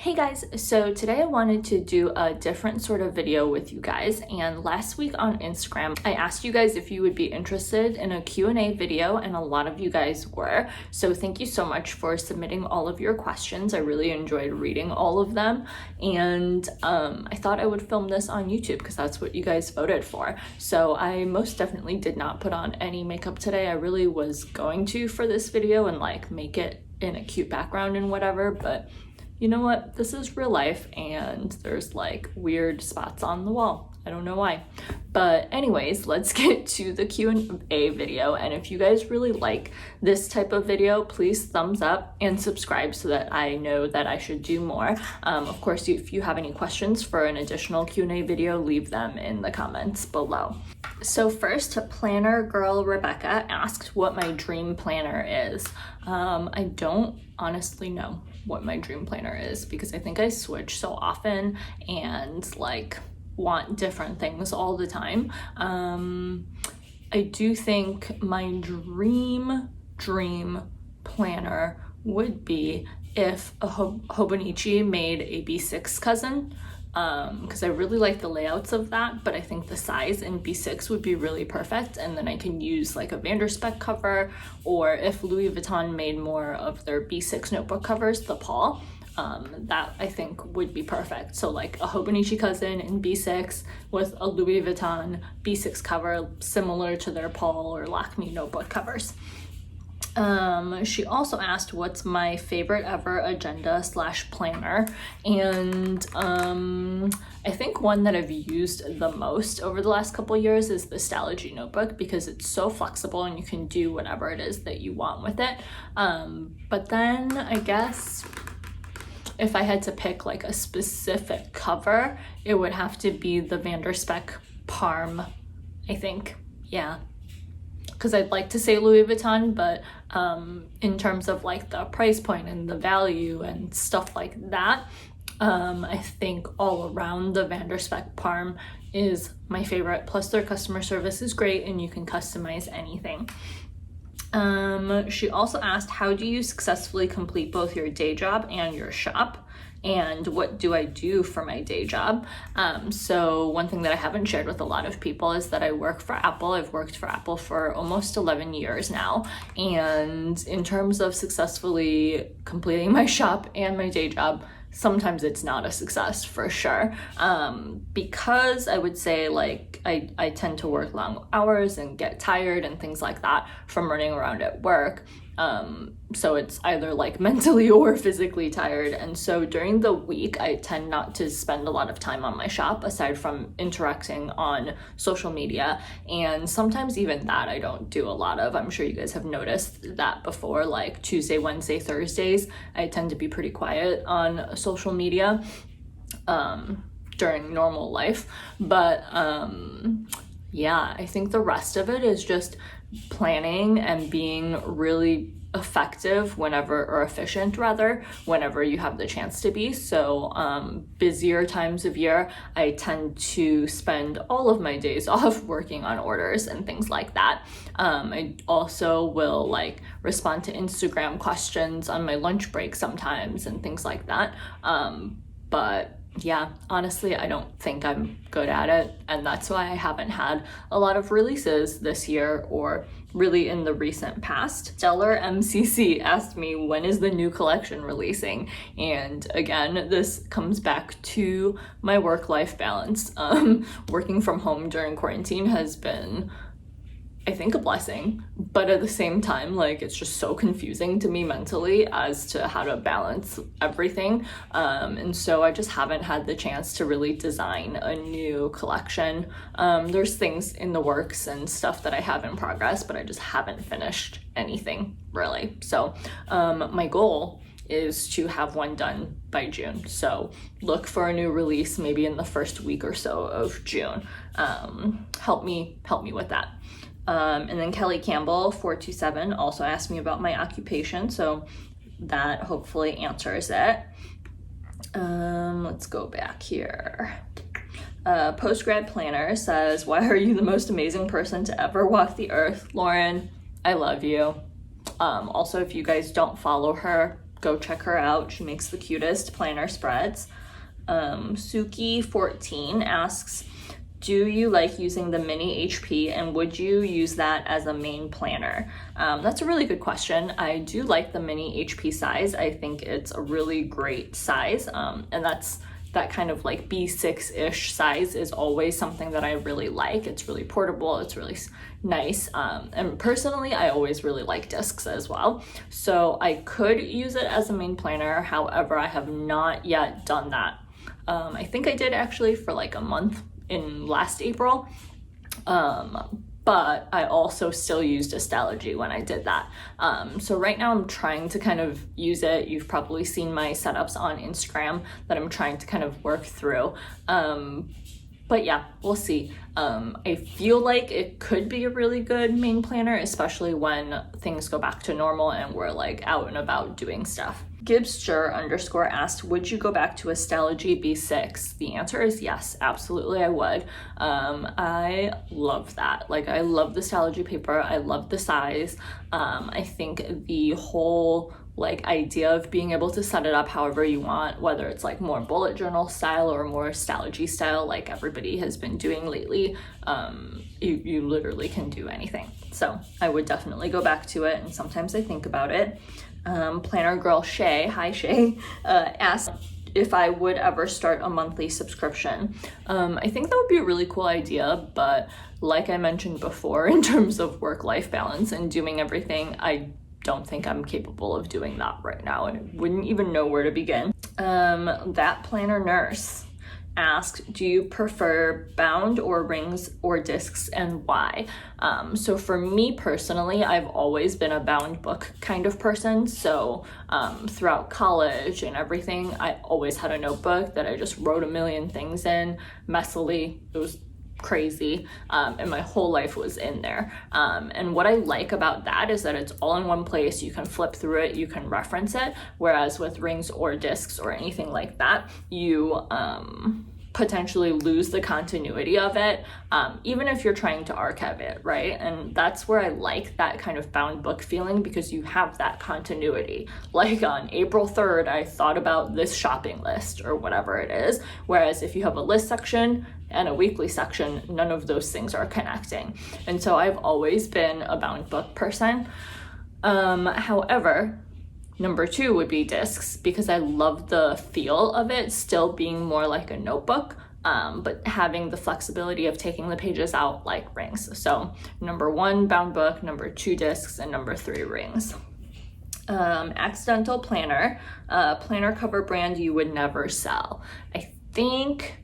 Hey guys, so today I wanted to do a different sort of video with you guys, and last week on Instagram I asked you guys if you would be interested in a Q&A video, and a lot of you guys were. So thank you so much for submitting all of your questions. I really enjoyed reading all of them, and I thought I would film this on YouTube because that's what you guys voted for. So I most definitely did not put on any makeup today. I really was going to for this video and like make it in a cute background and whatever, but you know what? This is real life and there's like weird spots on the wall. I don't know why. But anyways, let's get to the Q&A video. And if you guys really like this type of video, please thumbs up and subscribe so that I know that I should do more. Of course, if you have any questions for an additional Q&A video, leave them in the comments below. So first, Planner Girl Rebecca asked what my dream planner is. I don't honestly know what my dream planner is because I think I switch so often and like want different things all the time. I do think my dream planner would be if a Hobonichi made a B6 cousin, because I really like the layouts of that, but I think the size in B6 would be really perfect, and then I can use like a Vanderspec cover, or if Louis Vuitton made more of their B6 notebook covers, the Paul, that I think would be perfect. So like a Hobonichi cousin in B6 with a Louis Vuitton B6 cover similar to their Paul or Lakme notebook covers. She also asked what's my favorite ever agenda / planner, and I think one that I've used the most over the last couple years is the Stalogy notebook because it's so flexible and you can do whatever it is that you want with it. But then I guess if I had to pick like a specific cover, it would have to be the Vanderspec Parm, I think. Yeah, because I'd like to say Louis Vuitton, but in terms of like the price point and the value and stuff like that, I think all around the Vanderspec Parm is my favorite. Plus their customer service is great and you can customize anything. She also asked, how do you successfully complete both your day job and your shop? And what do I do for my day job? So one thing that I haven't shared with a lot of people is that I work for Apple. I've worked for Apple for almost 11 years now. And in terms of successfully completing my shop and my day job, sometimes it's not a success for sure. Because I would say like I tend to work long hours and get tired and things like that from running around at work. So it's either like mentally or physically tired. And so during the week, I tend not to spend a lot of time on my shop aside from interacting on social media. And sometimes even that I don't do a lot of. I'm sure you guys have noticed that before, like Tuesday, Wednesday, Thursdays, I tend to be pretty quiet on social media, during normal life. But, yeah, I think the rest of it is just planning and being really effective whenever, or efficient rather, whenever you have the chance to be. So busier times of year, I tend to spend all of my days off working on orders and things like that. I also will like respond to Instagram questions on my lunch break sometimes and things like that. But yeah, honestly, I don't think I'm good at it, and that's why I haven't had a lot of releases this year or really in the recent past. Stellar MCC asked me, when is the new collection releasing? And again, this comes back to my work-life balance. Working from home during quarantine has been, I think, a blessing, but at the same time, like, it's just so confusing to me mentally as to how to balance everything. And so I just haven't had the chance to really design a new collection. There's things in the works and stuff that I have in progress, but I just haven't finished anything really. So my goal is to have one done by June. So look for a new release maybe in the first week or so of June. Help me with that. And then Kelly Campbell 427 also asked me about my occupation, so that hopefully answers it. Let's go back here. Post-grad planner says, why are you the most amazing person to ever walk the earth? Lauren, I love you. Also, if you guys don't follow her, go check her out. She makes the cutest planner spreads. Suki14 asks, do you like using the mini HP and would you use that as a main planner? That's a really good question. I do like the mini HP size. I think it's a really great size, and that kind of like B6-ish size is always something that I really like. It's really portable, it's really nice, and personally I always really like discs as well, so I could use it as a main planner. However, I have not yet done that. I think I did actually for like a month in last April, but I also still used Astrology when I did that. So right now I'm trying to kind of use it. You've probably seen my setups on Instagram that I'm trying to kind of work through. But yeah, we'll see. I feel like it could be a really good main planner, especially when things go back to normal and we're like out and about doing stuff. Gibbsture_ asked, would you go back to Astrology B6? The answer is yes, absolutely I would. I love that. Like, I love the Astrology paper. I love the size. I think the whole like idea of being able to set it up however you want, whether it's like more bullet journal style or more Astrology style like everybody has been doing lately, you literally can do anything. So I would definitely go back to it, and sometimes I think about it. Planner girl Shay, hi Shay, asked if I would ever start a monthly subscription. I think that would be a really cool idea, but like I mentioned before, in terms of work-life balance and doing everything, I don't think I'm capable of doing that right now, and I wouldn't even know where to begin. That planner nurse asked, do you prefer bound or rings or discs, and why? So for me personally, I've always been a bound book kind of person. So throughout college and everything, I always had a notebook that I just wrote a million things in messily. It was crazy, and my whole life was in there, and what I like about that is that it's all in one place. You can flip through it, you can reference it, whereas with rings or discs or anything like that, you potentially lose the continuity of it, even if you're trying to archive it, right? And that's where I like that kind of bound book feeling, because you have that continuity. Like on April 3rd, I thought about this shopping list or whatever it is, whereas if you have a list section and a weekly section, none of those things are connecting. And so I've always been a bound book person. However, number 2 would be discs, because I love the feel of it still being more like a notebook, but having the flexibility of taking the pages out like rings. So number 1, bound book, number 2, discs, and number 3, rings. Accidental planner, planner cover brand you would never sell. I think,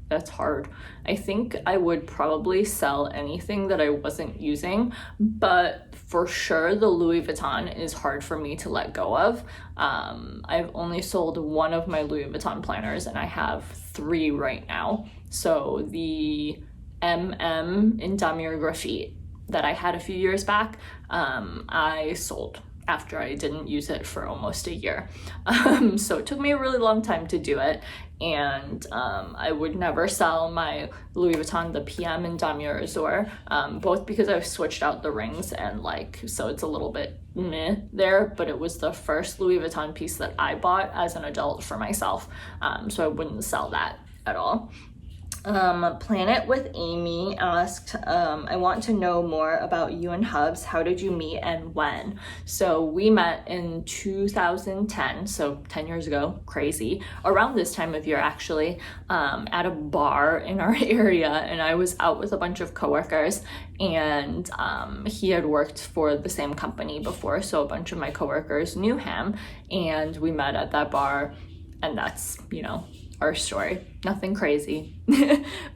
that's hard. I think I would probably sell anything that I wasn't using, but for sure the Louis Vuitton is hard for me to let go of. I've only sold one of my Louis Vuitton planners, and I have 3 right now. So the MM in Damier Graphite that I had a few years back, I sold after I didn't use it for almost a year. So it took me a really long time to do it, and I would never sell my Louis Vuitton, the PM in Damier Azur, both because I've switched out the rings and like, so it's a little bit meh there, but it was the first Louis Vuitton piece that I bought as an adult for myself, so I wouldn't sell that at all. Planet with Amy asked, I want to know more about you and Hubs. How did you meet and when? So we met in 2010, so 10 years ago, crazy, around this time of year actually, at a bar in our area, and I was out with a bunch of coworkers, and he had worked for the same company before, so a bunch of my coworkers knew him, and we met at that bar, and that's, our story. Nothing crazy.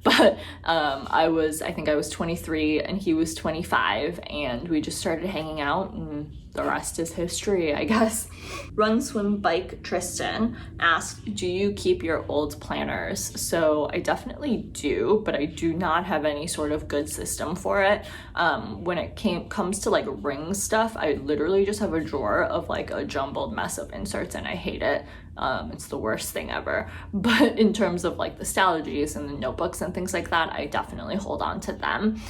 But I think I was 23 and he was 25, and we just started hanging out, and the rest is history, I guess. Run, Swim, Bike Tristan asked, do you keep your old planners? So I definitely do, but I do not have any sort of good system for it. When it comes to like ring stuff, I literally just have a drawer of like a jumbled mess of inserts, and I hate it. It's the worst thing ever. But in terms of of like the Stalogies and the notebooks and things like that, I definitely hold on to them.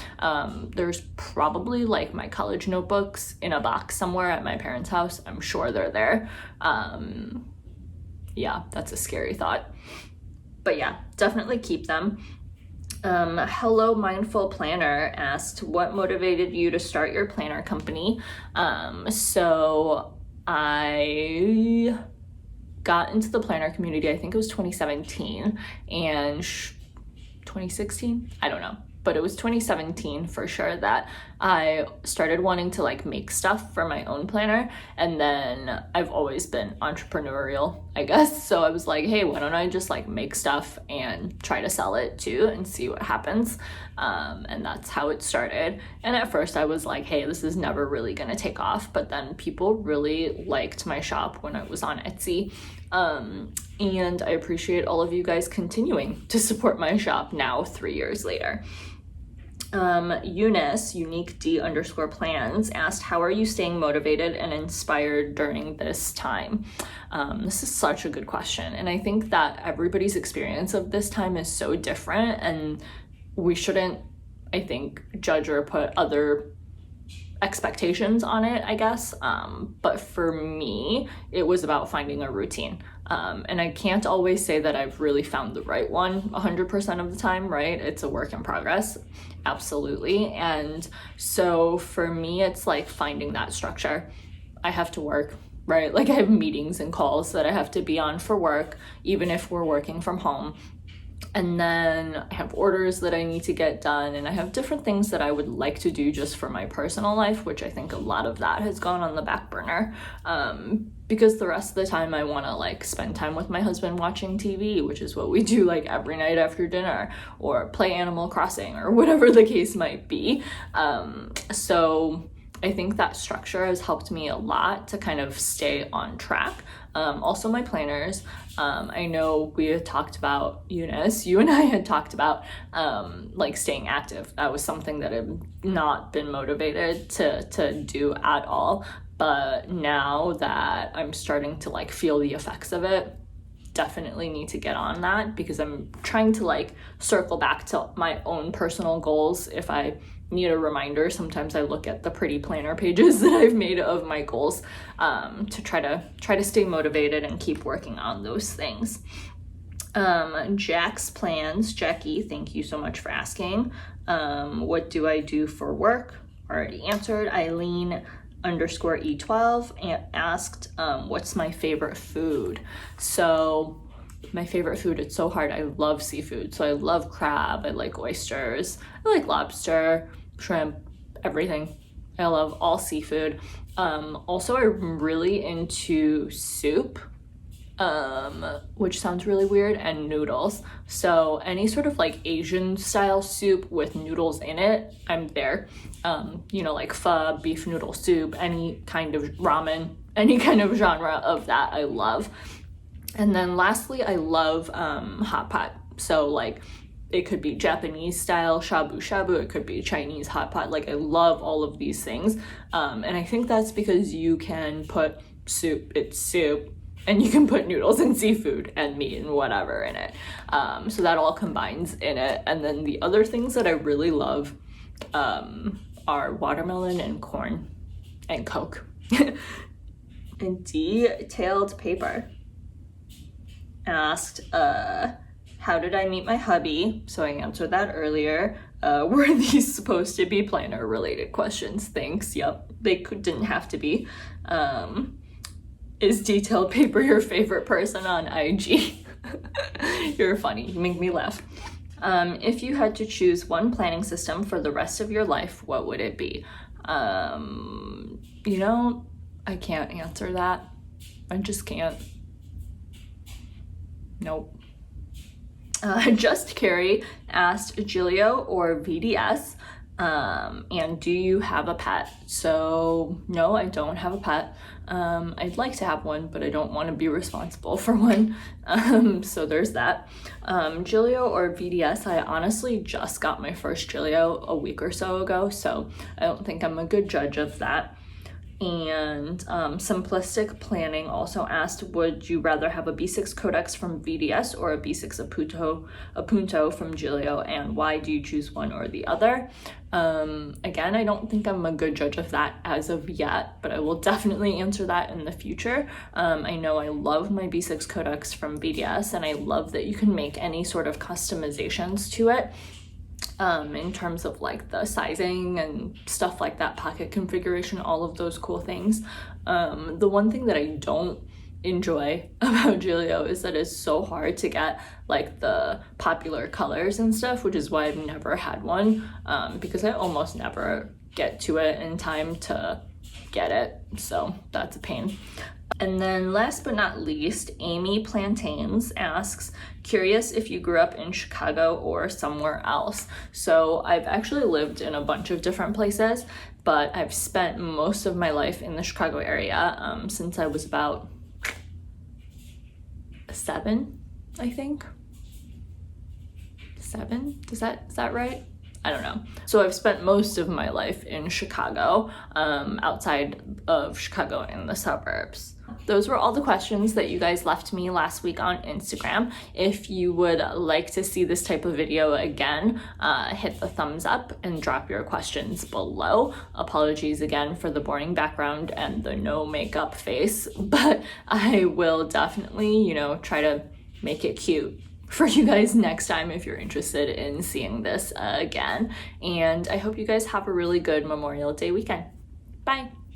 There's probably like my college notebooks in a box somewhere at my parents' house. I'm sure they're there. Yeah, that's a scary thought. But yeah, definitely keep them. Hello Mindful Planner asked, what motivated you to start your planner company? So I got into the planner community, I think it was 2017 and 2016, I don't know, but it was 2017 for sure that I started wanting to like make stuff for my own planner. And then I've always been entrepreneurial, I guess. So I was like, hey, why don't I just like make stuff and try to sell it too and see what happens. And that's how it started. And at first I was like, hey, this is never really gonna take off. But then people really liked my shop when it was on Etsy. And I appreciate all of you guys continuing to support my shop now 3 years later. Eunice, unique D_plans, asked, how are you staying motivated and inspired during this time? This is such a good question. And I think that everybody's experience of this time is so different, and we shouldn't, I think, judge or put other expectations on it, I guess. But for me, it was about finding a routine. And I can't always say that I've really found the right one 100% of the time, right? It's a work in progress. Absolutely. And so for me, it's like finding that structure. I have to work, right? Like I have meetings and calls that I have to be on for work, even if we're working from home. And then I have orders that I need to get done, and I have different things that I would like to do just for my personal life, which I think a lot of that has gone on the back burner, because the rest of the time I want to like spend time with my husband watching TV, which is what we do like every night after dinner, or play Animal Crossing or whatever the case might be. So I think that structure has helped me a lot to kind of stay on track. Also my planners, I know we had talked about, Eunice, you and I had talked about like staying active. That was something that I've not been motivated to do at all. But now that I'm starting to like feel the effects of it, definitely need to get on that, because I'm trying to like circle back to my own personal goals. If I need a reminder, sometimes I look at the pretty planner pages that I've made of my goals, to try to stay motivated and keep working on those things. Jack's plans, Jackie, thank you so much for asking. What do I do for work? Already answered. Eileen_E12 asked, what's my favorite food? So my favorite food, it's so hard. I love seafood. So I love crab. I like oysters. I like lobster, shrimp, everything. I love all seafood. Also, I'm really into soup, which sounds really weird, and noodles. So any sort of like Asian style soup with noodles in it, I'm there. You know, like pho, beef noodle soup, any kind of ramen, any kind of genre of that I love. And then lastly, I love hot pot. So like it could be Japanese style shabu shabu, it could be Chinese hot pot. Like I love all of these things. And I think that's because you can put soup, it's soup, and you can put noodles and seafood and meat and whatever in it. So that all combines in it. And then the other things that I really love are watermelon and corn and Coke. And Detailed Paper asked, how did I meet my hubby? So I answered that earlier. Were these supposed to be planner related questions? Thanks. Yep, they didn't have to be. Is Detailed Paper your favorite person on IG? You're funny, you make me laugh. If you had to choose one planning system for the rest of your life, what would it be? You know, I can't answer that. I just can't. Nope. Just Carrie asked, Giglio or VDS, and do you have a pet? So no, I don't have a pet. I'd like to have one, but I don't want to be responsible for one. So there's that. Giglio or VDS, I honestly just got my first Giglio a week or so ago, so I don't think I'm a good judge of that. And Simplistic Planning also asked, would you rather have a B6 Codex from VDS or a B6 Appunto from Giglio, and why do you choose one or the other? Again, I don't think I'm a good judge of that as of yet, but I will definitely answer that in the future. I know I love my B6 Codex from VDS, and I love that you can make any sort of customizations to it. In terms of like the sizing and stuff like that, pocket configuration, all of those cool things. The one thing that I don't enjoy about Giglio is that it's so hard to get like the popular colors and stuff, which is why I've never had one, because I almost never get to it in time to get it, so that's a pain. And then last but not least, Amy Plantains asks, curious if you grew up in Chicago or somewhere else. So I've actually lived in a bunch of different places, but I've spent most of my life in the Chicago area since I was about 7, I think. 7? Is that right? I don't know. So I've spent most of my life in Chicago, outside of Chicago in the suburbs. Those were all the questions that you guys left me last week on Instagram. If you would like to see this type of video again, hit the thumbs up and drop your questions below. Apologies again for the boring background and the no makeup face, but I will definitely, try to make it cute for you guys next time if you're interested in seeing this again. And I hope you guys have a really good Memorial Day weekend. Bye.